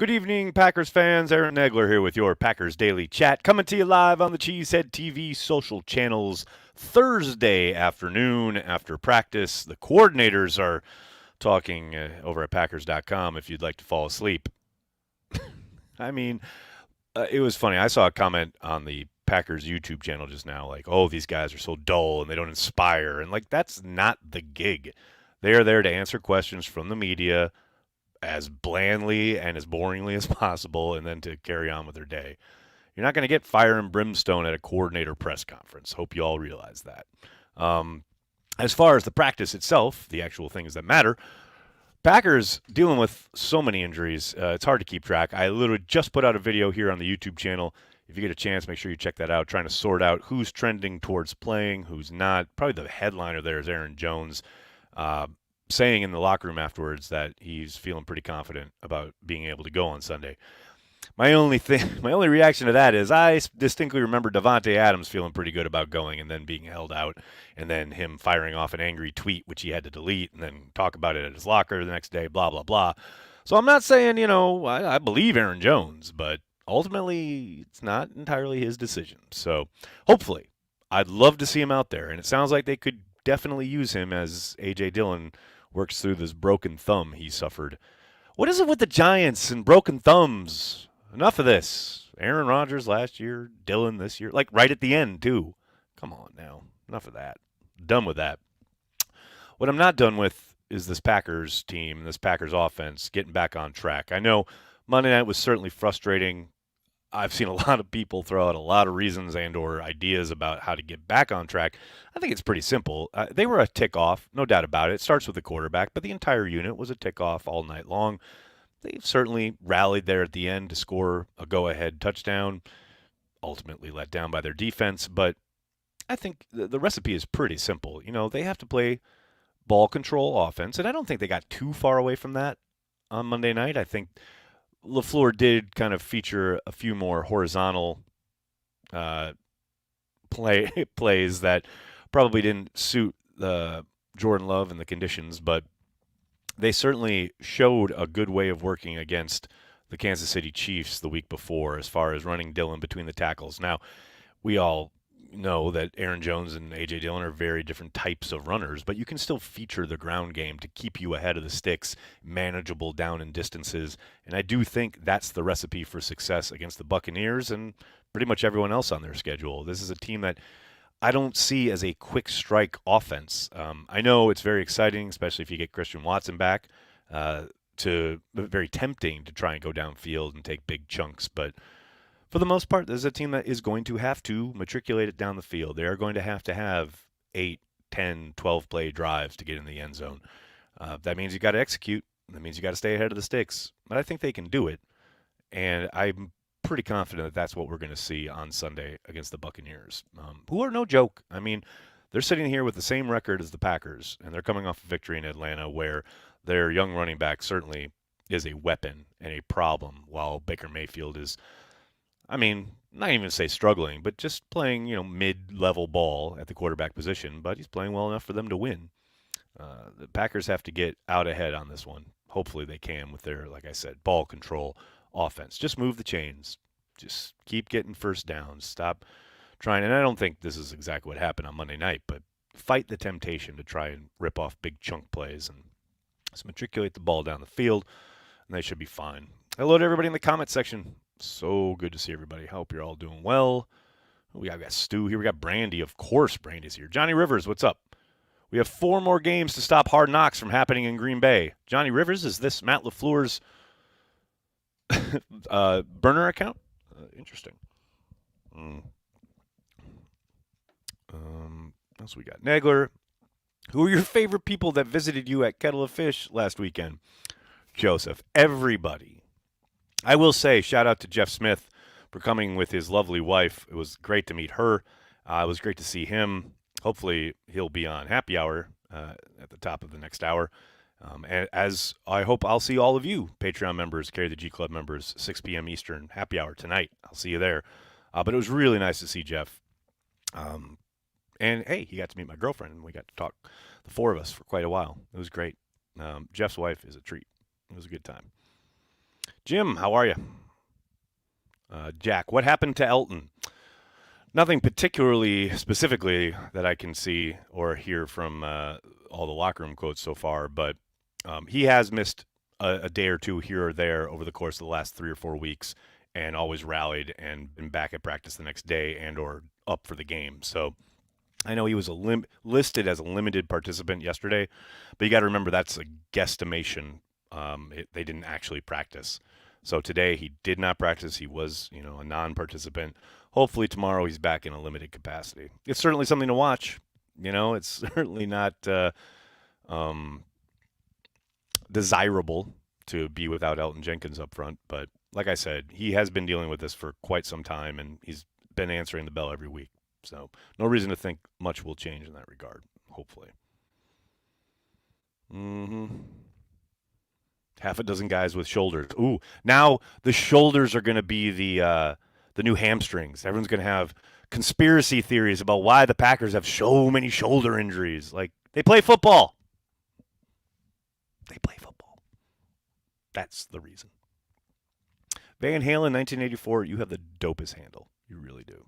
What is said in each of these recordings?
Good evening, Packers fans. Aaron Nagler here with your Packers Daily Chat, coming to you live on the Cheesehead TV social channels Thursday afternoon after practice. The coordinators are talking over at Packers.com if you'd like to fall asleep. I mean, it was funny. I saw a comment on the Packers YouTube channel just now, like, oh, these guys are so dull and they don't inspire. And, like, that's not the gig. They are there to answer questions from the media as blandly and as boringly as possible and then to carry on with their day. You're not going to get fire and brimstone at a coordinator press conference. Hope you all realize that. As far as the practice itself, the actual things that matter, Packers dealing with so many injuries, it's hard to keep track. I literally just put out a video here on the YouTube channel. If you get a chance, make sure you check that out, trying to sort out who's trending towards playing, who's not. Probably the headliner there is Aaron Jones, saying in the locker room afterwards that he's feeling pretty confident about being able to go on Sunday. My only reaction to that is I distinctly remember Davante Adams feeling pretty good about going and then being held out, and then him firing off an angry tweet which he had to delete and then talk about it at his locker the next day, blah, blah, blah. So I'm not saying, I believe Aaron Jones, but ultimately it's not entirely his decision. So hopefully, I'd love to see him out there, and it sounds like they could definitely use him as A.J. Dillon works through this broken thumb he suffered. What is it with the Giants and broken thumbs? Enough of this. Aaron Rodgers last year, Dillon this year, like right at the end, too. Come on now. Enough of that. Done with that. What I'm not done with is this Packers team, this Packers offense getting back on track. I know Monday night was certainly frustrating. I've seen a lot of people throw out a lot of reasons and or ideas about how to get back on track. I think it's pretty simple. They were a tick-off, no doubt about it. It starts with the quarterback, but the entire unit was a tick-off all night long. They've certainly rallied there at the end to score a go-ahead touchdown, ultimately let down by their defense. But I think the recipe is pretty simple. They have to play ball control offense, and I don't think they got too far away from that on Monday night. I think LaFleur did kind of feature a few more horizontal plays that probably didn't suit Jordan Love and the conditions, but they certainly showed a good way of working against the Kansas City Chiefs the week before as far as running Dillon between the tackles. Now, we all know that Aaron Jones and A.J. Dillon are very different types of runners, but you can still feature the ground game to keep you ahead of the sticks, manageable down in distances, and I do think that's the recipe for success against the Buccaneers and pretty much everyone else on their schedule. This is a team that I don't see as a quick strike offense. I know it's very exciting, especially if you get Christian Watson back, very tempting to try and go downfield and take big chunks, but for the most part, this is a team that is going to have to matriculate it down the field. They are going to have 8, 10, 12-play drives to get in the end zone. That means you got to execute. That means you got to stay ahead of the sticks. But I think they can do it, and I'm pretty confident that that's what we're going to see on Sunday against the Buccaneers, who are no joke. I mean, they're sitting here with the same record as the Packers, and they're coming off a victory in Atlanta where their young running back certainly is a weapon and a problem, while Baker Mayfield is, not even say struggling, but just playing, mid-level ball at the quarterback position, but he's playing well enough for them to win. The Packers have to get out ahead on this one. Hopefully they can with their, like I said, ball control offense. Just move the chains. Just keep getting first downs. Stop trying, and I don't think this is exactly what happened on Monday night, but fight the temptation to try and rip off big chunk plays and just matriculate the ball down the field, and they should be fine. Hello to everybody in the comment section. So good to see everybody. Hope you're all doing well. We got Stu here. We got Brandy. Of course, Brandy's here. Johnny Rivers, what's up? We have 4 more games to stop hard knocks from happening in Green Bay. Johnny Rivers, is this Matt LaFleur's burner account? Interesting. What else we got? Nagler, who are your favorite people that visited you at Kettle of Fish last weekend? Joseph, everybody. I will say, shout out to Jeff Smith for coming with his lovely wife. It was great to meet her. It was great to see him. Hopefully, he'll be on Happy Hour at the top of the next hour. And as I hope I'll see all of you, Patreon members, Carry the G Club members, 6 p.m. Eastern, Happy Hour tonight. I'll see you there. But it was really nice to see Jeff. And, hey, he got to meet my girlfriend, and we got to talk, the 4 of us, for quite a while. It was great. Jeff's wife is a treat. It was a good time. Jim, how are you? Jack, what happened to Elton? Nothing particularly specifically that I can see or hear from all the locker room quotes so far, but he has missed a day or two here or there over the course of the last 3 or 4 weeks, and always rallied and been back at practice the next day and or up for the game. So I know he was listed as a limited participant yesterday, but you got to remember that's a guesstimation. They didn't actually practice. So today he did not practice. He was, a non-participant. Hopefully tomorrow he's back in a limited capacity. It's certainly something to watch. It's certainly not um, desirable to be without Elton Jenkins up front. But like I said, he has been dealing with this for quite some time, and he's been answering the bell every week. So no reason to think much will change in that regard, hopefully. Mm-hmm. Half a dozen guys with shoulders. Ooh, now the shoulders are going to be the new hamstrings. Everyone's going to have conspiracy theories about why the Packers have so many shoulder injuries. Like, they play football. They play football. That's the reason. Van Halen, 1984, you have the dopest handle. You really do.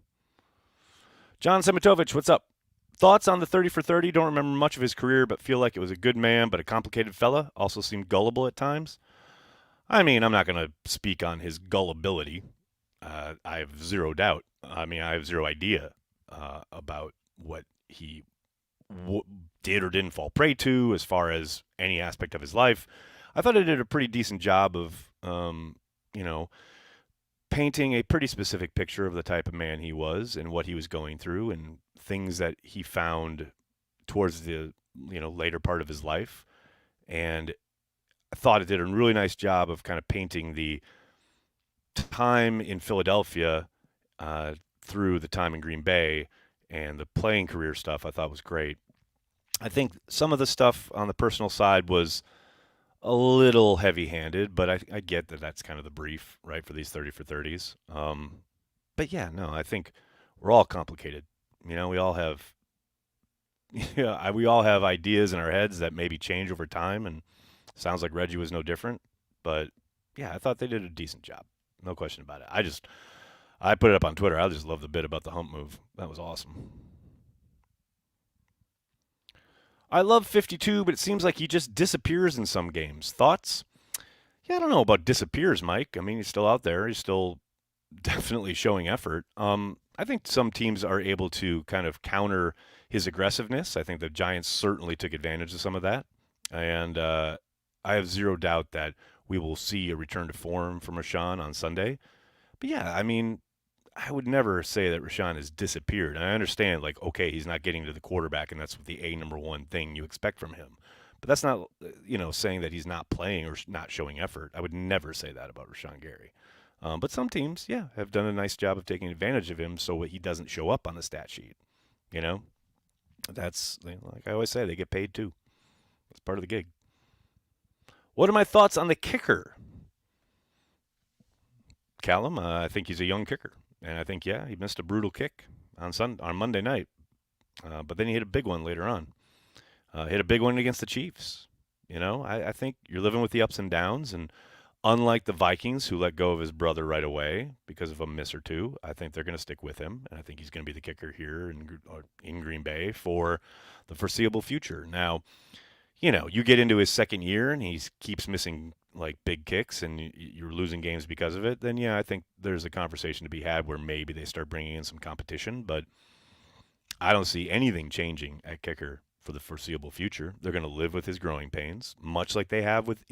John Semitovich, what's up? Thoughts on the 30 for 30? Don't remember much of his career, but feel like it was a good man, but a complicated fella. Also seemed gullible at times. I mean, I'm not going to speak on his gullibility. I have zero doubt. I mean, I have zero idea about what he did or didn't fall prey to as far as any aspect of his life. I thought he did a pretty decent job of, painting a pretty specific picture of the type of man he was and what he was going through and things that he found towards the later part of his life. And I thought it did a really nice job of kind of painting the time in Philadelphia through the time in Green Bay, and the playing career stuff I thought was great. I think some of the stuff on the personal side was a little heavy-handed, but I get that that's kind of the brief, right, for these 30 for 30s. But yeah, no, I think we're all complicated. We all have, we all have ideas in our heads that maybe change over time, and sounds like Reggie was no different. But yeah, I thought they did a decent job, no question about it. I put it up on Twitter. I just love the bit about the hump move. That was awesome. I love 52, but it seems like he just disappears in some games. Thoughts? Yeah, I don't know about disappears, Mike. I mean, he's still out there. He's still definitely showing effort. I think some teams are able to kind of counter his aggressiveness. I think the Giants certainly took advantage of some of that. And I have zero doubt that we will see a return to form from Rashawn on Sunday. But yeah, I mean, I would never say that Rashawn has disappeared. And I understand, like, okay, he's not getting to the quarterback, and that's the number one thing you expect from him. But that's not, saying that he's not playing or not showing effort. I would never say that about Rashawn Gary. But some teams, yeah, have done a nice job of taking advantage of him so he doesn't show up on the stat sheet. That's, like I always say, they get paid too. That's part of the gig. What are my thoughts on the kicker? Callum, I think he's a young kicker. And I think, yeah, he missed a brutal kick on Monday night. But then he hit a big one later on. Hit a big one against the Chiefs. I think you're living with the ups and downs. And unlike the Vikings, who let go of his brother right away because of a miss or two, I think they're going to stick with him. And I think he's going to be the kicker here in Green Bay for the foreseeable future. Now, you get into his second year and he keeps missing like big kicks and you're losing games because of it, then yeah, I think there's a conversation to be had where maybe they start bringing in some competition, but I don't see anything changing at kicker for the foreseeable future. They're going to live with his growing pains, much like they have with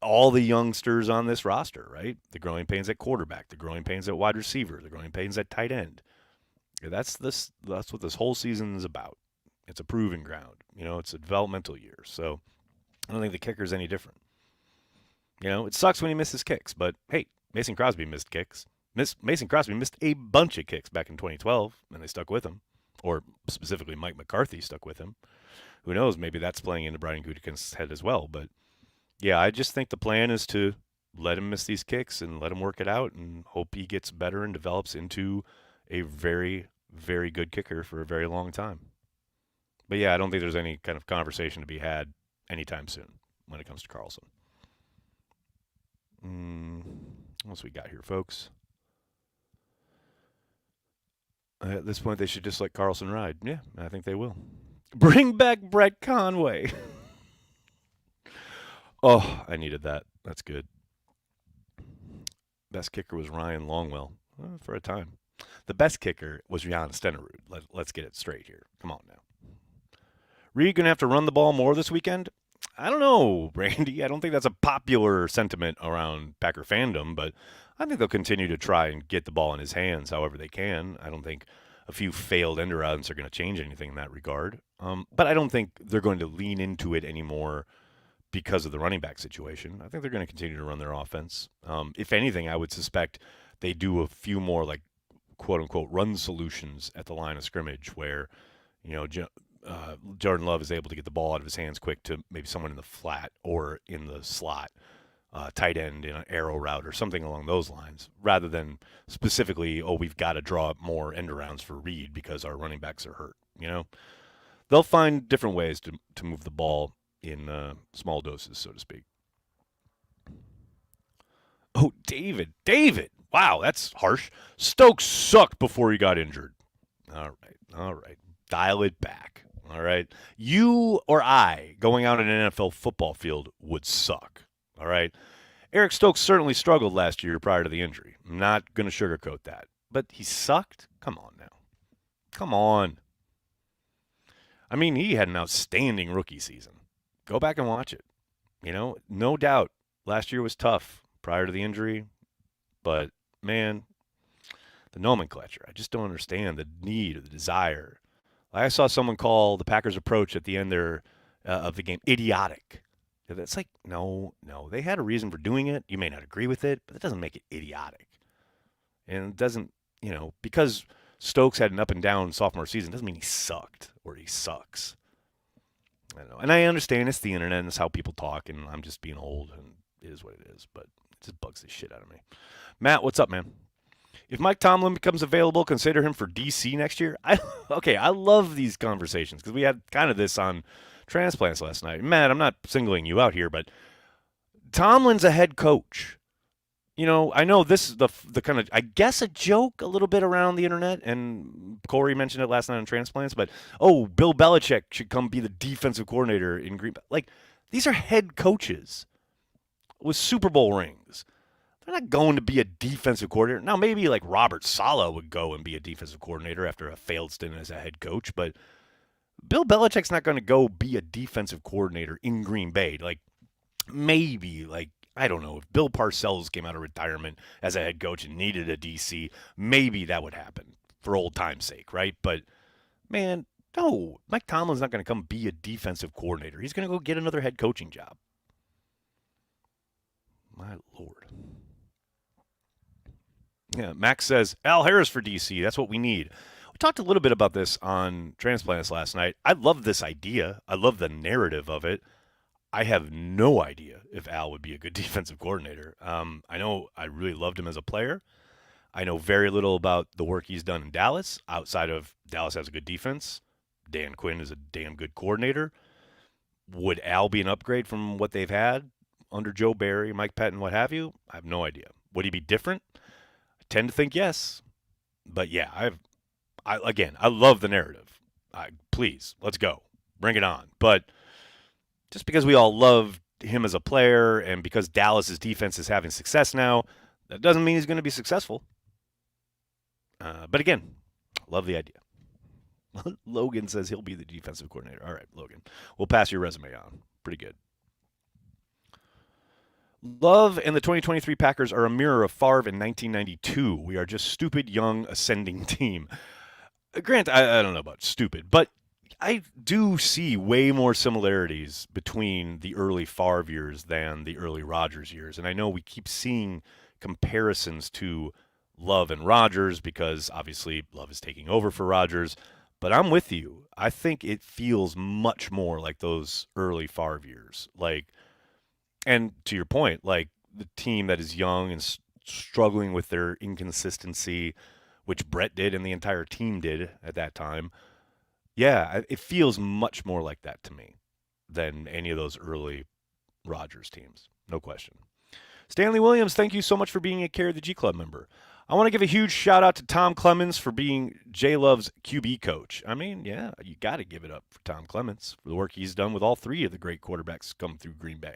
all the youngsters on this roster, right? The growing pains at quarterback, the growing pains at wide receiver, the growing pains at tight end. That's what this whole season is about. It's a proving ground. It's a developmental year. So I don't think the kicker's any different. It sucks when he misses kicks, but hey, Mason Crosby missed kicks. Mason Crosby missed a bunch of kicks back in 2012, and they stuck with him. Or specifically, Mike McCarthy stuck with him. Who knows? Maybe that's playing into Brian Gutekunst's head as well. But yeah, I just think the plan is to let him miss these kicks and let him work it out and hope he gets better and develops into a very, very good kicker for a very long time. But yeah, I don't think there's any kind of conversation to be had anytime soon when it comes to Carlson. What else we got here, folks? At this point, they should just let Carlson ride. Yeah, I think they will. Bring back Brett Conway. Oh, I needed that. That's good. Best kicker was Ryan Longwell for a time. The best kicker was Jan Stenerud. Let's get it straight here. Come on now. Reed going to have to run the ball more this weekend? I don't know, Randy. I don't think that's a popular sentiment around Packer fandom, but I think they'll continue to try and get the ball in his hands however they can. I don't think a few failed end rounds are going to change anything in that regard. But I don't think they're going to lean into it anymore because of the running back situation. I think they're going to continue to run their offense. If anything, I would suspect they do a few more like quote unquote run solutions at the line of scrimmage where, you know, Jordan Love is able to get the ball out of his hands quick to maybe someone in the flat or in the slot, tight end in an arrow route or something along those lines, rather than specifically, we've got to draw up more end arounds for Reed because our running backs are hurt. You know, they'll find different ways to move the ball in small doses, so to speak. Oh, David. Wow, that's harsh. Stokes sucked before he got injured. All right. Dial it back. All right. You or I going out in an NFL football field would suck. All right. Eric Stokes certainly struggled last year prior to the injury. I'm not going to sugarcoat that. But he sucked? Come on now. Come on. I mean, he had an outstanding rookie season. Go back and watch it. You know, no doubt last year was tough prior to the injury. But, man, the nomenclature, I just don't understand the need or the desire. I saw someone call the Packers' approach at the end there of the game idiotic. That's like, no. They had a reason for doing it. You may not agree with it, but that doesn't make it idiotic. And it doesn't, because Stokes had an up and down sophomore season doesn't mean he sucked or he sucks. I don't know. And I understand it's the internet and it's how people talk, and I'm just being old, and it is what it is. But it just bugs the shit out of me. Matt, what's up, man? If Mike Tomlin becomes available, consider him for DC next year. I love these conversations because we had kind of this on transplants last night. Matt, I'm not singling you out here, but Tomlin's a head coach. I know this is the kind of, I guess, a joke a little bit around the internet, and Corey mentioned it last night on transplants, but, Bill Belichick should come be the defensive coordinator in Green Bay. Like, these are head coaches with Super Bowl rings. They're not going to be a defensive coordinator. Now, maybe like Robert Saleh would go and be a defensive coordinator after a failed stint as a head coach, but Bill Belichick's not going to go be a defensive coordinator in Green Bay. Like, maybe, I don't know, if Bill Parcells came out of retirement as a head coach and needed a DC, maybe that would happen for old time's sake, right? But, man, no, Mike Tomlin's not going to come be a defensive coordinator. He's going to go get another head coaching job. My Lord. Yeah, Max says, Al Harris for DC. That's what we need. We talked a little bit about this on Transplants last night. I love this idea. I love the narrative of it. I have no idea if Al would be a good defensive coordinator. I know I really loved him as a player. I know very little about the work he's done in Dallas, outside of Dallas has a good defense. Dan Quinn is a damn good coordinator. Would Al be an upgrade from what they've had under Joe Barry, Mike Pettin, what have you? I have no idea. Would he be different? I tend to think yes. But yeah, I love the narrative. Please, let's go. Bring it on. But just because we all love him as a player and because Dallas's defense is having success now, that doesn't mean he's going to be successful. But again, love the idea. Logan says he'll be the defensive coordinator. All right, Logan. We'll pass your resume on. Pretty good. Love and the 2023 Packers are a mirror of Favre in 1992. We are just stupid, young, ascending team. Grant, I don't know about stupid, but I do see way more similarities between the early Favre years than the early Rodgers years. And I know we keep seeing comparisons to Love and Rodgers because obviously Love is taking over for Rodgers. But I'm with you. I think it feels much more like those early Favre years. And to your point, the team that is young and struggling with their inconsistency, which Brett did and the entire team did at that time. Yeah, it feels much more like that to me than any of those early Rodgers teams. No question. Stanley Williams, thank you so much for being a Care of the G Club member. I want to give a huge shout out to Tom Clemens for being J Love's QB coach. I mean, yeah, you got to give it up for Tom Clemens for the work he's done with all three of the great quarterbacks come through Green Bay.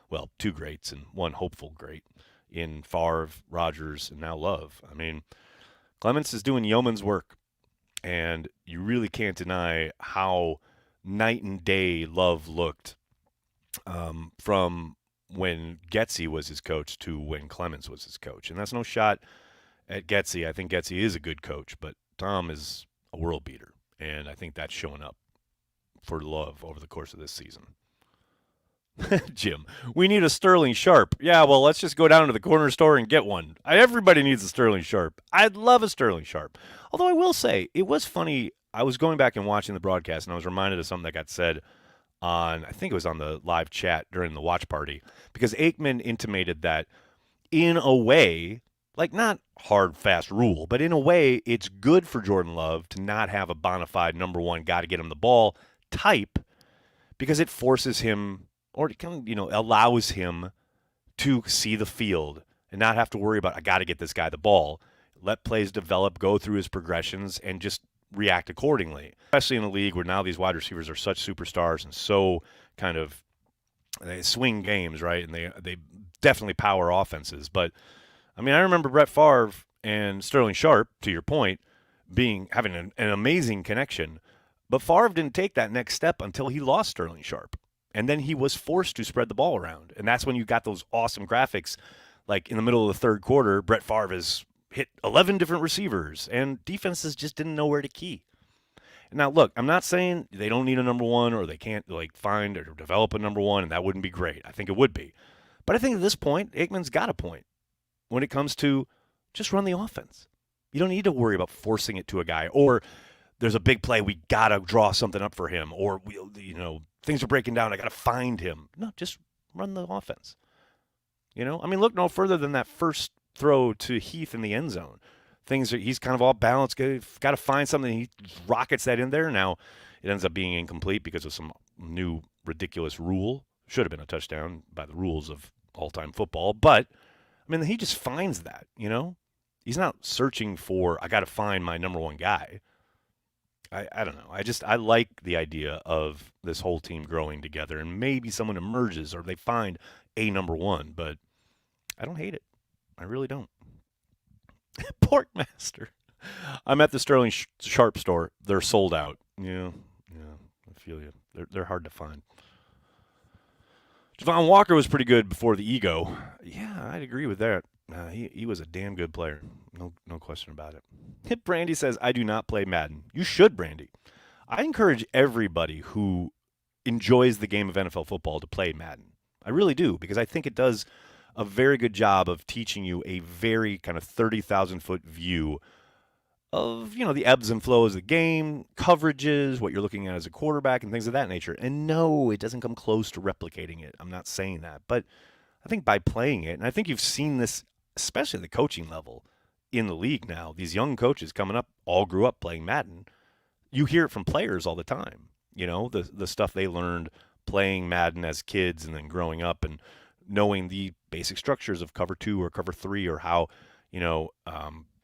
Well, two greats and one hopeful great in Favre, Rodgers, and now Love. I mean, Clemens is doing yeoman's work, and you really can't deny how night and day Love looked from when Getsy was his coach to when Clemens was his coach. And that's no shot at Getsy. I think Getsy is a good coach, but Tom is a world beater, and I think that's showing up for Love over the course of this season. Jim, we need a Sterling Sharp. Yeah, well, let's just go down to the corner store and get one. Everybody needs a Sterling Sharp. I'd love a Sterling Sharp. Although I will say, it was funny. I was going back and watching the broadcast, and I was reminded of something that got said on, I think it was on the live chat during the watch party, because Aikman intimated that in a way, like not hard, fast rule, but in a way, it's good for Jordan Love to not have a bona fide number one, got to get him the ball type, because it forces him, or it can, allows him to see the field and not have to worry about, I got to get this guy the ball. Let plays develop, go through his progressions, and just react accordingly. Especially in a league where now these wide receivers are such superstars and so kind of, they swing games, right? And they definitely power offenses. But I mean, I remember Brett Favre and Sterling Sharp, to your point, having an amazing connection. But Favre didn't take that next step until he lost Sterling Sharp. And then he was forced to spread the ball around. And that's when you got those awesome graphics. Like in the middle of the third quarter, Brett Favre has hit 11 different receivers, and defenses just didn't know where to key. Now, look, I'm not saying they don't need a number one or they can't find or develop a number one, and that wouldn't be great. I think it would be. But I think at this point, Aikman's got a point when it comes to just run the offense. You don't need to worry about forcing it to a guy, or there's a big play, we got to draw something up for him, or things are breaking down, I got to find him. No, just run the offense. I mean, look no further than that first throw to Heath in the end zone. He's kind of all balanced, got to find something, he rockets that in there. Now, it ends up being incomplete because of some new ridiculous rule. Should have been a touchdown by the rules of all-time football, but, I mean, he just finds that, He's not searching for, I got to find my number one guy. I don't know. I like the idea of this whole team growing together, and maybe someone emerges or they find a number one, but I don't hate it. I really don't. Porkmaster. I'm at the Sterling Sharp store. They're sold out. Yeah, I feel you. They're hard to find. Javon Walker was pretty good before the ego. Yeah, I'd agree with that. He was a damn good player. No question about it. Hip Brandy says, I do not play Madden. You should, Brandy. I encourage everybody who enjoys the game of NFL football to play Madden. I really do, because I think it does a very good job of teaching you a very kind of 30,000-foot view of, the ebbs and flows of the game, coverages, what you're looking at as a quarterback, and things of that nature. And no, it doesn't come close to replicating it. I'm not saying that. But I think by playing it, and I think you've seen this, especially at the coaching level in the league now, these young coaches coming up all grew up playing Madden. You hear it from players all the time, the stuff they learned playing Madden as kids and then growing up and knowing the basic structures of cover 2 or cover 3 or how,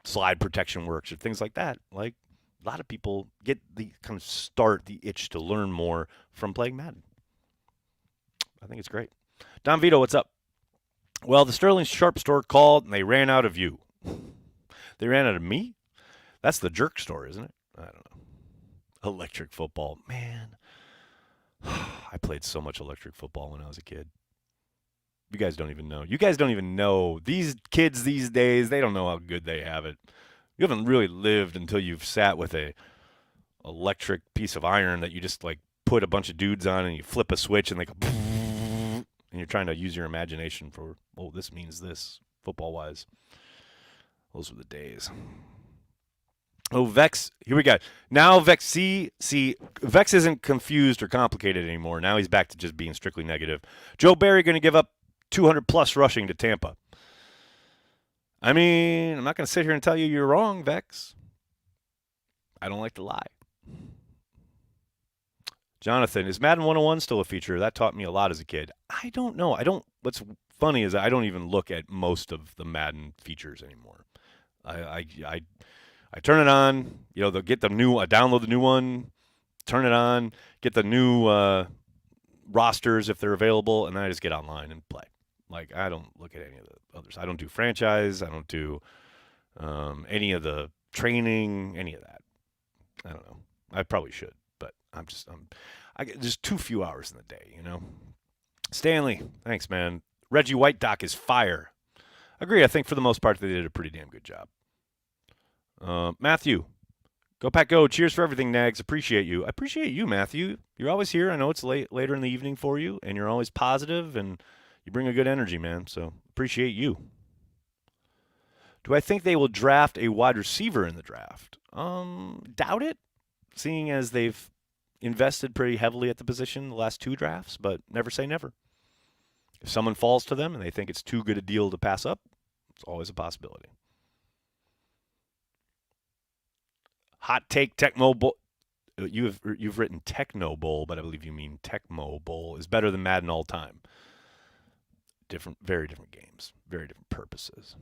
slide protection works or things like that. Like a lot of people get the kind of start the itch to learn more from playing Madden. I think it's great. Don Vito, what's up? Well, the Sterling Sharp store called and they ran out of you. They ran out of me? That's the jerk store, isn't it? I don't know. Electric football. Man, I played so much electric football when I was a kid. You guys don't even know. You guys don't even know. These kids these days, they don't know how good they have it. You haven't really lived until you've sat with a electric piece of iron that you just put a bunch of dudes on and you flip a switch and they go and you're trying to use your imagination for, this means this, football-wise. Those were the days. Oh, Vex, here we go. Now Vex, see, Vex isn't confused or complicated anymore. Now he's back to just being strictly negative. Joe Barry going to give up 200-plus rushing to Tampa. I mean, I'm not going to sit here and tell you you're wrong, Vex. I don't like to lie. Jonathan, is Madden 101 still a feature? That taught me a lot as a kid. I don't know. What's funny is I don't even look at most of the Madden features anymore. I turn it on, they'll get the new, I download the new one, turn it on, get the new rosters if they're available, and then I just get online and play. Like, I don't look at any of the others. I don't do franchise. I don't do any of the training, any of that. I don't know. I probably should, but there's too few hours in the day, Stanley, thanks, man. Reggie White Doc is fire. Agree. I think for the most part they did a pretty damn good job. Matthew, go Pack Go. Cheers for everything, Nags. Appreciate you. I appreciate you, Matthew. You're always here. I know it's later in the evening for you, and you're always positive, and you bring a good energy, man. So appreciate you. Do I think they will draft a wide receiver in the draft? Doubt it, seeing as they've invested pretty heavily at the position the last 2 drafts, but never say never. If someone falls to them and they think it's too good a deal to pass up, it's always a possibility. Hot take Tecmo Bowl. You've written Techno Bowl, but I believe you mean Tecmo Bowl is better than Madden all time. Very different games, very different purposes.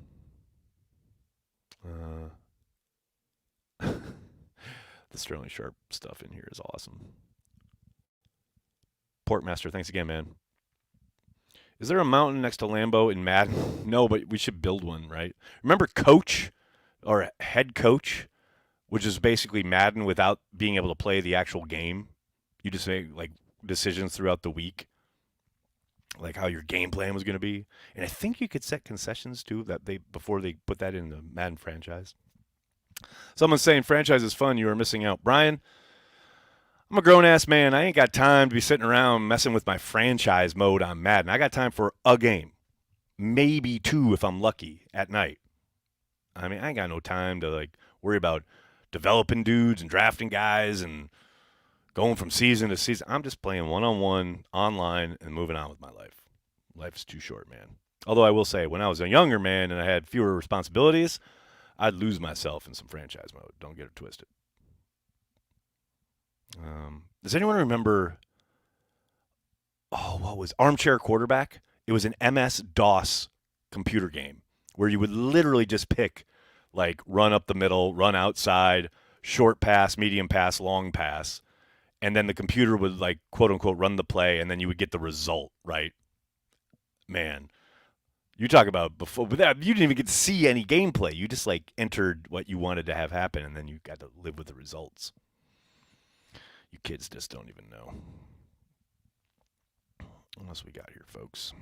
The Sterling Sharp stuff in here is awesome. Portmaster, thanks again, man. Is there a mountain next to Lambeau in Madden? No, but we should build one, right? Remember Coach or Head Coach, which is basically Madden without being able to play the actual game? You just make like decisions throughout the week, like how your game plan was going to be. And I think you could set concessions too before they put that in the Madden franchise. Someone's saying franchise is fun. You are missing out. Brian, I'm a grown-ass man. I ain't got time to be sitting around messing with my franchise mode on Madden. I got time for a game, maybe 2 if I'm lucky at night. I mean, I ain't got no time to worry about developing dudes and drafting guys and going from season to season. I'm just playing one-on-one online and moving on with my life. Life's too short, man. Although I will say, when I was a younger man and I had fewer responsibilities, I'd lose myself in some franchise mode. Don't get it twisted. Does anyone remember, what was Armchair Quarterback? It was an MS-DOS computer game where you would literally just pick, run up the middle, run outside, short pass, medium pass, long pass, and then the computer would, quote-unquote, run the play, and then you would get the result, right? Man. You talk about before, but you didn't even get to see any gameplay. You just entered what you wanted to have happen, and then you got to live with the results. You kids just don't even know. What else we got here, folks?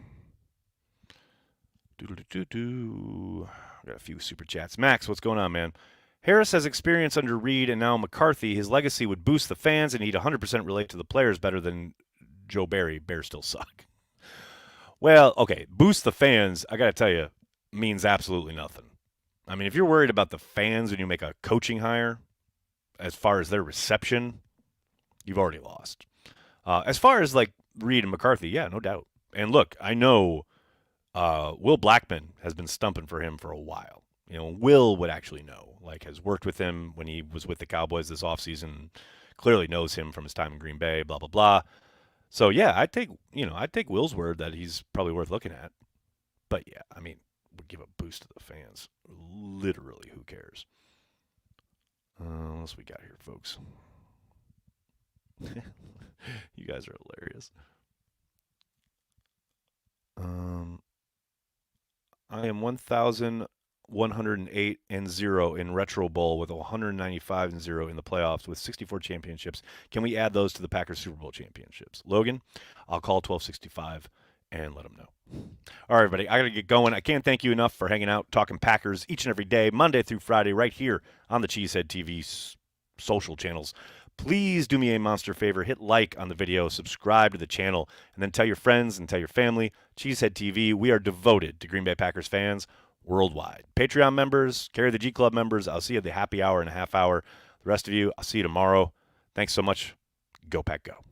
Doodle-doo-doo-doo. Got a few super chats. Max, what's going on, man? Harris has experience under Reed and now McCarthy. His legacy would boost the fans, and he'd 100% relate to the players better than Joe Barry. Bears still suck. Well, okay, boost the fans, I got to tell you, means absolutely nothing. I mean, if you're worried about the fans when you make a coaching hire, as far as their reception, you've already lost. As far as, Reed and McCarthy, yeah, no doubt. And look, I know Will Blackman has been stumping for him for a while. Will would actually know, has worked with him when he was with the Cowboys this offseason, clearly knows him from his time in Green Bay, blah, blah, blah. So, yeah, I'd take Will's word that he's probably worth looking at. But, yeah, I mean, would give a boost to the fans. Literally, who cares? What else we got here, folks? You guys are hilarious. I am 1,108-0 in Retro Bowl with 195-0 in the playoffs with 64 championships. Can we add those to the Packers Super Bowl championships? Logan, I'll call 1265 and let them know. All right, everybody, I got to get going. I can't thank you enough for hanging out, talking Packers each and every day, Monday through Friday, right here on the Cheesehead TV social channels. Please do me a monster favor. Hit like on the video, subscribe to the channel, and then tell your friends and tell your family. Cheesehead TV, we are devoted to Green Bay Packers fans worldwide. Patreon members, Carry the G Club members, I'll see you at the happy hour and a half hour. The rest of you, I'll see you tomorrow. Thanks so much. Go Pack Go.